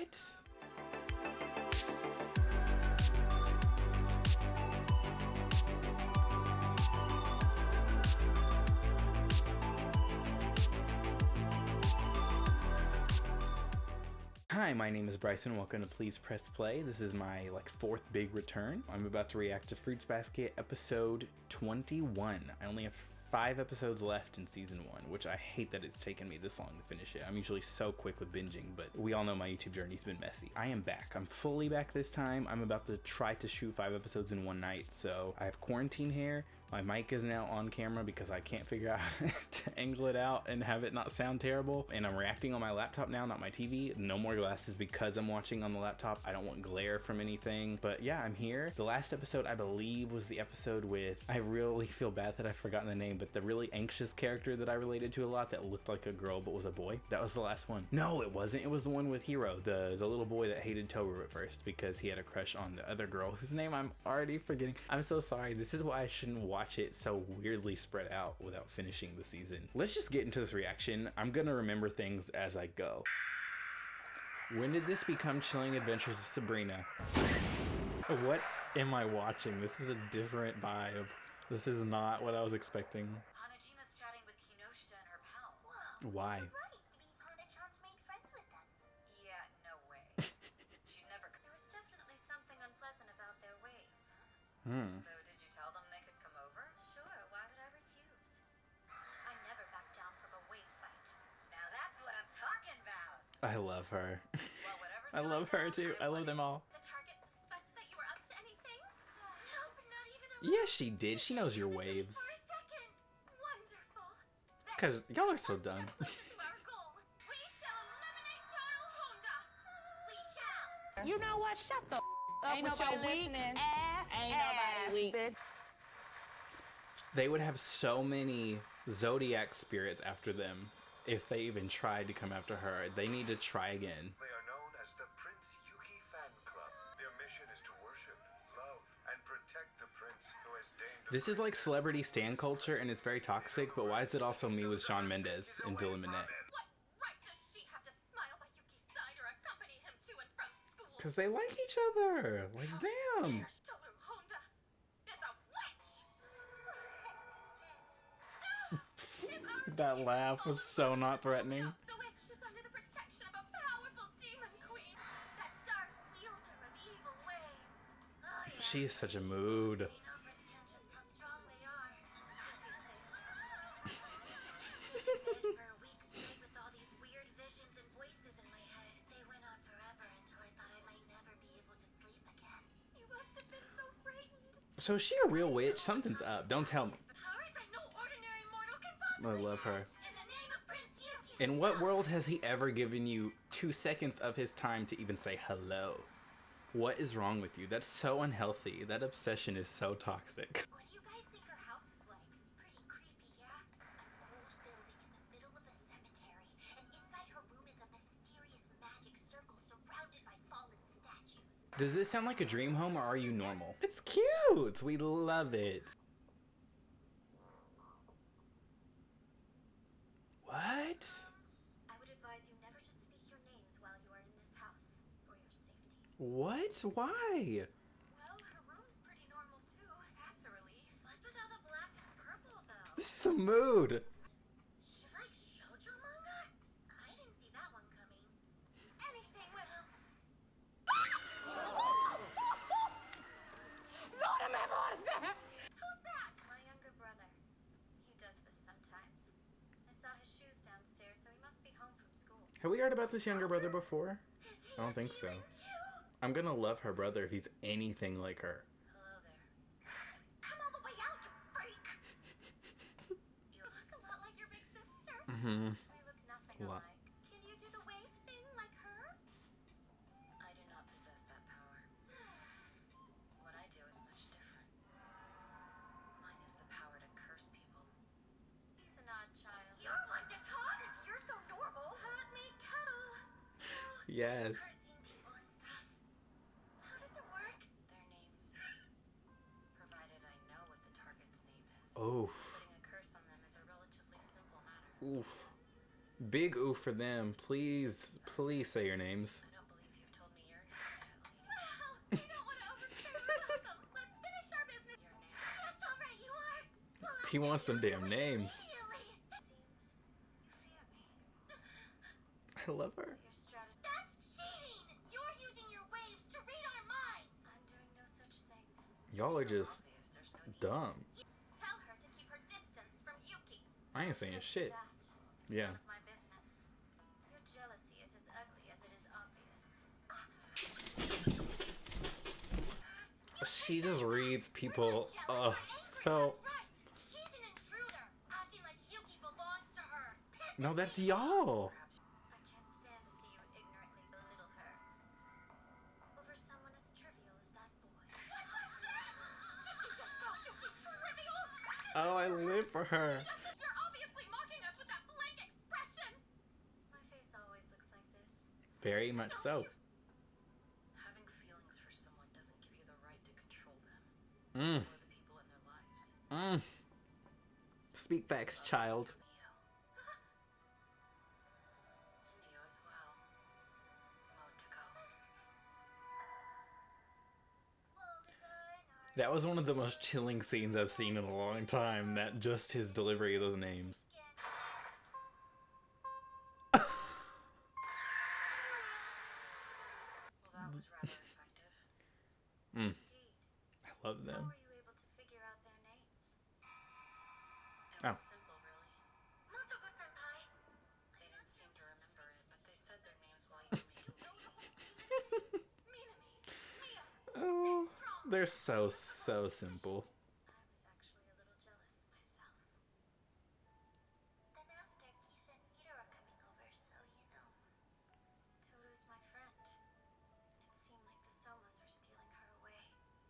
What? Hi, my name is Bryson. Welcome to Please Press Play. This is my fourth big return. I'm about to react to Fruits Basket episode 21. I only have 5 episodes left in season 1, which I hate that it's taken me this long to finish it. I'm usually so quick with binging, but we all know my YouTube journey's been messy. I am back. I'm fully back this time. I'm about to try to shoot 5 episodes in one night, so I have quarantine hair. My mic is now on camera because I can't figure out how to angle it out and have it not sound terrible. And I'm reacting on my laptop now, not my TV. No more glasses because I'm watching on the laptop. I don't want glare from anything. But yeah, I'm here. The last episode, I believe, was the episode with, I really feel bad that I've forgotten the name, but the really anxious character that I related to a lot that looked like a girl but was a boy. That was the last one. No, it wasn't. It was the one with Hiro, the little boy that hated Toru at first because he had a crush on the other girl whose name I'm already forgetting. I'm so sorry. This is why I shouldn't watch it so weirdly spread out without finishing the season. Let's just get into this reaction. I'm gonna remember things as I go. When did this become Chilling Adventures of Sabrina? What am I watching? This is a different vibe. This is not what I was expecting. Hanajima's chatting with Kinoshita and her pal. Whoa, Why? you're right. Maybe Hana-chan's made friends with them. Yeah, no way. She'd never. There was definitely something unpleasant about their waves. So did you tell them they could come over? Sure, why would I refuse? I never back down from a wave fight. Now that's what I'm talking about. I love her. Well, whatever's I love going her down, too. I love them all. The target suspects that you were up to anything? Nope, not even a little. Yeah, she did. She knows your waves. For a second. Wonderful. It's because y'all are so dumb. Closer to our goal. We shall eliminate Total Honda. We shall. You know what? Shut the up Ain't with your nobody weak listening. ass. Ain't nobody weak. bitch. They would have so many Zodiac spirits after them if they even tried to come after her. They need to try again. They are known as the Prince Yuki Fan Club. Their mission is to worship, love, and protect the prince who has deigned. This is like celebrity stan culture and it's very toxic, but why is it also me with Shawn Mendes and Dylan Minnette? What right does she have to smile by Yuki's side or accompany him to and from school? Because they like each other. Like, damn. Toru Honda is a witch! That laugh was so not threatening. The witch is under the protection of a powerful demon queen, that dark wielder of evil waves. Oh, yeah. She is such a mood. They know firsthand just how strong they are, if you say so. I stayed in bed for a week straight with all these weird visions and voices in my head. They went on forever until I thought I might never be able to sleep again. You must have been so frightened. So is she a real witch? Something's up. Don't tell me. Powers that no ordinary mortal can possibly I love her. have. In the name of Prince Yuki. In what world has he ever given you 2 seconds of his time to even say hello? What is wrong with you? That's so unhealthy. That obsession is so toxic. What do you guys think her house is like? Pretty creepy, yeah? An old building in the middle of a cemetery, and inside her room is a mysterious magic circle surrounded by fallen statues. Does this sound like a dream home or are you normal? It's cute. We love it. What? I would advise you never to speak your names while you are in this house, for your safety. What? Why? Well, her room's pretty normal too. That's a relief. What's with all the black and purple, though? This is a mood. She likes shoujo manga? I didn't see that one coming. Anything will. Who's that? My younger brother. He does this sometimes. I saw his shoes downstairs, so he must be home from school. Have we heard about this younger brother before? Is he I don't a think so. demon too? I'm gonna love her brother if he's anything like her. Hello there. Come all the way out, you freak! You look a lot like your big sister. Mm-hmm. We look nothing A lot. alike. Can you do the wave thing like her? I do not possess that power. What I do is much different. Mine is the power to curse people. He's an odd child. You're one to talk? Because you're so normal. Hot made kettle. So, Yes. cursing people and stuff. How does it work? Their names. Provided I know what the target's name is. Oof. Putting a curse on them is a relatively simple matter. Oof. Big oof for them. Please, please say your names. I don't believe you don't want to overstay our welcome. Let's finish our business. Your names. That's all right, you are. Well, He wants them damn names. immediately. Seems you fear me. I love her. Your strategy. That's cheating. You're using your waves to read our minds. I'm doing no such thing. Y'all are So just obvious, there's no need. dumb. Tell her to keep her distance from Yuki. I ain't saying shit. That. It's Yeah. none of my business. Your jealousy is as ugly as it is obvious. She just reads people. Jealous, So. That's right. She's an intruder, acting like Yuki belongs to her. Pisses No, that's me y'all. Perhaps I can't stand to see you ignorantly belittle her. Over someone as trivial as that boy. What was this? Did you just call Yuki trivial? Oh, I live for her. You're obviously mocking us with that blank expression. My face always looks like this. Very much so. Having feelings for someone doesn't give you the right to control them Mm. or the people in their lives. Mm. Speak facts, child. Neo. And Neo as well. Mode to go. That was one of the most chilling scenes I've seen in a long time. That just his delivery of those names. Well, that was rather effective. Mm. Indeed. I love How them. were you able to figure out their names? It Oh. was simple, really. Motoko-senpai. They didn't seem to remember it, but they said their names while you were making me. Minami. Mia. Oh, Stay strong. they're so simple. I was actually a little jealous myself. Then after, Kisa and Ida are coming over, so you know. Toru's my friend. And it seemed like the Somas were stealing her away,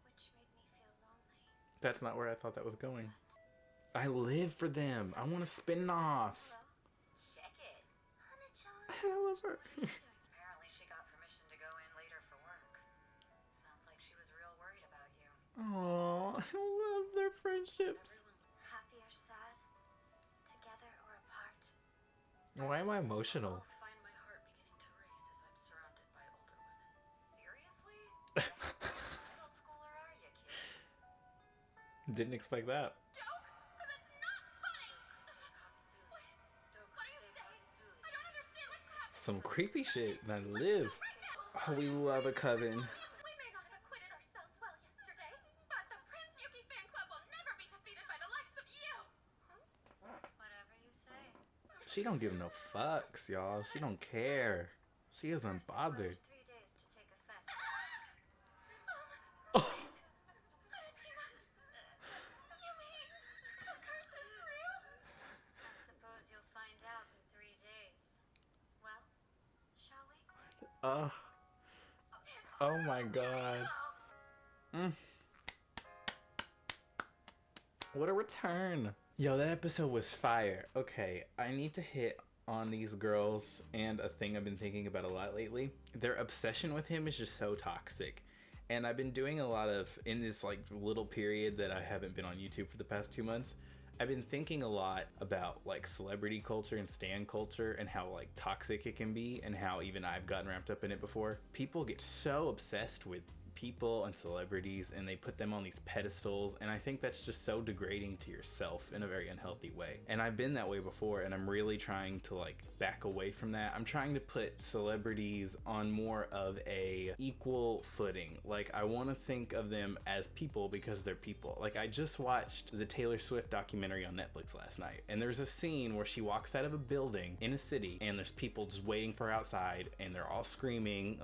which made me feel lonely. That's not where I thought that was going. I live for them. I want to spin off. Hello? Check it. Hana-chan. I love her. Apparently she got permission to go in later for work. Sounds like she was real worried about you. Aw, I love their friendships. Everyone happy or sad, together or apart. Why am I emotional? I find my heart beginning to race as I'm surrounded by older women. Seriously? What middle schooler are you, kid? Didn't expect that. Joke? Because it's not funny. What What are you saying? I don't understand what's happening. Some creepy shit. And I live. Oh, we love a coven. We may not have acquitted ourselves well yesterday, but the Prince Yuki fan club will never be defeated by the likes of you. Whatever you say. She don't give no fucks, y'all. She don't care. She is unbothered. 3 days to take effect. Oh, Hanachima, you mean the curse is real? I suppose you'll find out in 3 days. Well, shall we? oh my god. Mm. What a return. Yo, that episode was fire. Okay, I need to hit on these girls and a thing I've been thinking about a lot lately. Their obsession with him is just so toxic. And I've been doing a lot of, in this like little period that I haven't been on YouTube for the past 2 months, I've been thinking a lot about like celebrity culture and stan culture and how like toxic it can be and how even I've gotten wrapped up in it before. People get so obsessed with people and celebrities and they put them on these pedestals, and I think that's just so degrading to yourself in a very unhealthy way. And I've been that way before, and I'm really trying to like back away from that. I'm trying to put celebrities on more of a equal footing. Like I want to think of them as people because they're people. Like I just watched the Taylor Swift documentary on Netflix last night, and there's a scene where she walks out of a building in a city and there's people just waiting for her outside and they're all screaming,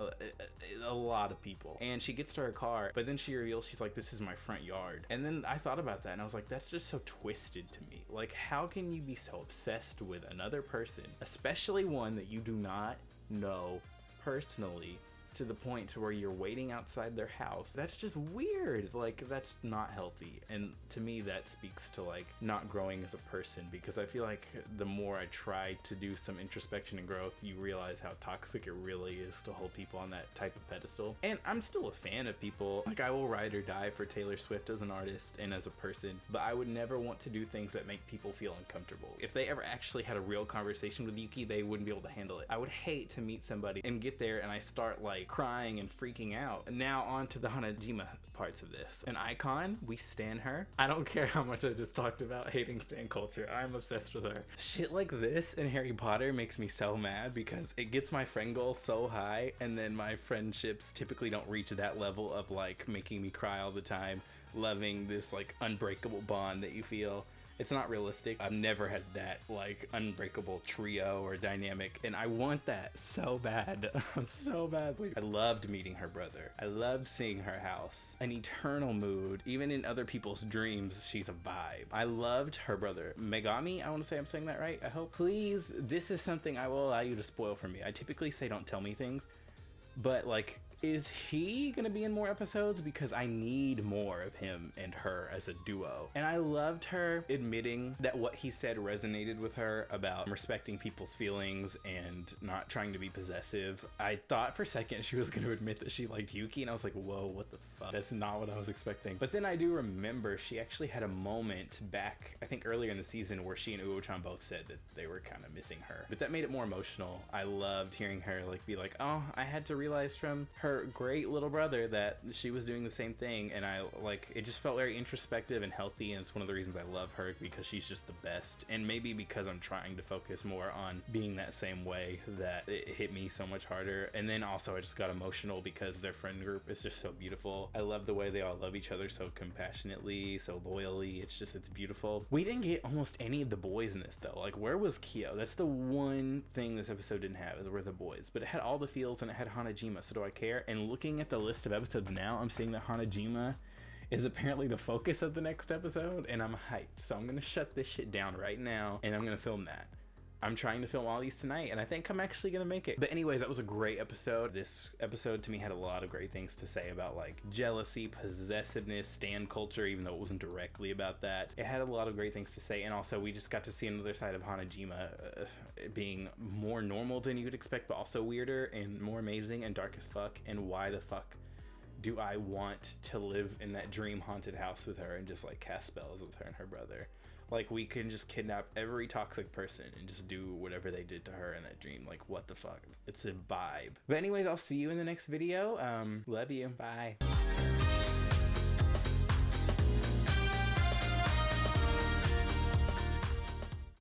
a lot of people, and she gets to her car, but then she reveals, she's like, this is my front yard. And then I thought about that and I was like, that's just so twisted to me. Like how can you be so obsessed with another person, especially one that you do not know personally, to the point to where you're waiting outside their house? That's just weird. Like that's not healthy, and to me that speaks to like not growing as a person, because I feel like the more I try to do some introspection and growth, you realize how toxic it really is to hold people on that type of pedestal. And I'm still a fan of people, like I will ride or die for Taylor Swift as an artist and as a person, but I would never want to do things that make people feel uncomfortable. If they ever actually had a real conversation with Yuki, they wouldn't be able to handle it. I would hate to meet somebody and get there and I start like like crying and freaking out. Now on to the Hanajima parts of this. An icon, we stan her. I don't care how much I just talked about hating stan culture. I'm obsessed with her. Shit like this in Harry Potter makes me so mad because it gets my friend goal so high, and then my friendships typically don't reach that level of like making me cry all the time, loving this like unbreakable bond that you feel. It's not realistic. I've never had that like unbreakable trio or dynamic, and I want that so bad. So badly. I loved meeting her brother. I loved seeing her house. An eternal mood. Even in other people's dreams, she's a vibe. I loved her brother. Megami, I want to say I'm saying that right, I hope. Please, this is something I will allow you to spoil for me. I typically say don't tell me things, but like, is he gonna be in more episodes? Because I need more of him and her as a duo. And I loved her admitting that what he said resonated with her about respecting people's feelings and not trying to be possessive. I thought for a second she was gonna admit that she liked Yuki, and I was like, whoa, what the fuck? That's not what I was expecting. But then I do remember she actually had a moment back, I think earlier in the season, where she and Uo-chan both said that they were kind of missing her. But that made it more emotional. I loved hearing her like be like, oh, I had to realize from her great little brother that she was doing the same thing, and I like it just felt very introspective and healthy, and it's one of the reasons I love her, because she's just the best. And maybe because I'm trying to focus more on being that same way, that it hit me so much harder. And then also I just got emotional because their friend group is just so beautiful. I love the way they all love each other so compassionately, so loyally. It's beautiful. We didn't get almost any of the boys in this though. Like, where was Kyo? That's the one thing this episode didn't have, is were the boys. But it had all the feels and it had Hanajima, so do I care? And looking at the list of episodes now, I'm seeing that Hanajima is apparently the focus of the next episode, and I'm hyped. So I'm gonna shut this shit down right now, and I'm gonna film that. I'm trying to film all these tonight, and I think I'm actually gonna make it. But anyways, that was a great episode. This episode to me had a lot of great things to say about like jealousy, possessiveness, stan culture, even though it wasn't directly about that. It had a lot of great things to say, and also we just got to see another side of Hanajima being more normal than you would expect, but also weirder and more amazing and dark as fuck. And why the fuck do I want to live in that dream haunted house with her and just like cast spells with her and her brother? Like, we can just kidnap every toxic person and just do whatever they did to her in that dream. Like, what the fuck? It's a vibe. But anyways, I'll see you in the next video. Love you. Bye.